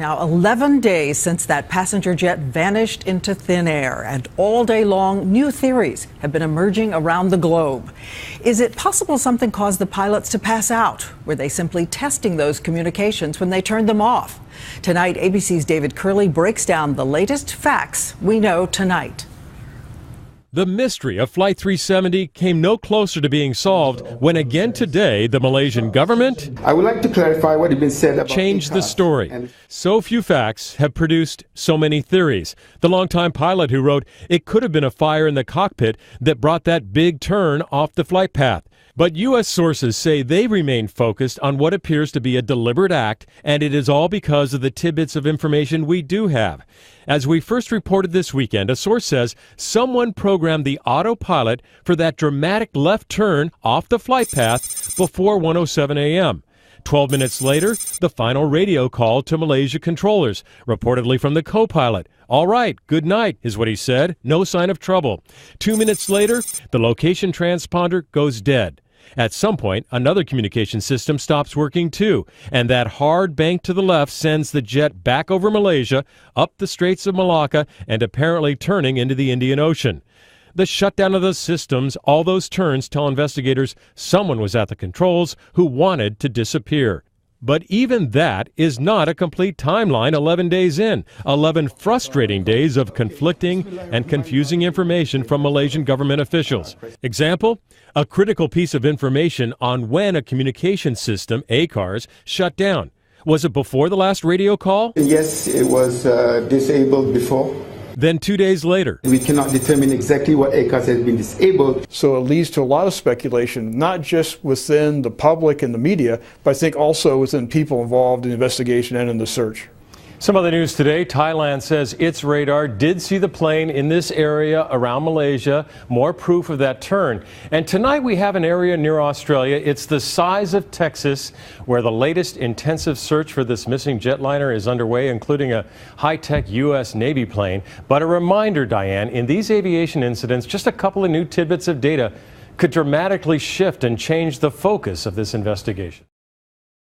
Now, 11 days since that passenger jet vanished into thin air, and all day long, new theories have been emerging around the globe. Is it possible something caused the pilots to pass out? Were they simply testing those communications when they turned them off? Tonight, ABC's David Curley breaks down the latest facts we know tonight. The mystery of Flight 370 came no closer to being solved when again today the Malaysian government I would like to clarify what has been said about changed the story. So few facts have produced so many theories. The longtime pilot who wrote it could have been a fire in the cockpit that brought that big turn off the flight path. But U.S. sources say they remain focused on what appears to be a deliberate act, and it is all because of the tidbits of information we do have. As we first reported this weekend, a source says someone programmed the autopilot for that dramatic left turn off the flight path before 1:07 a.m. 12 minutes later, the final radio call to Malaysia controllers, reportedly from the co-pilot. "All right, good night," is what he said. No sign of trouble. 2 minutes later, the location transponder goes dead. At some point, another communication system stops working too, and that hard bank to the left sends the jet back over Malaysia, up the Straits of Malacca, and apparently turning into the Indian Ocean. The shutdown of those systems, all those turns, tell investigators someone was at the controls who wanted to disappear. But even that is not a complete timeline 11 days in. 11 frustrating days of conflicting and confusing information from Malaysian government officials. Example, a critical piece of information on when a communication system, ACARS, shut down. Was it before the last radio call? Yes, it was disabled before. Then 2 days later. We cannot determine exactly what ACARS has been disabled. So it leads to a lot of speculation, not just within the public and the media, but I think also within people involved in the investigation and in the search. Some other news today. Thailand says its radar did see the plane in this area around Malaysia. More proof of that turn. And tonight we have an area near Australia. It's the size of Texas, where the latest intensive search for this missing jetliner is underway, including a high-tech U.S. Navy plane. But a reminder, Diane, in these aviation incidents, just a couple of new tidbits of data could dramatically shift and change the focus of this investigation.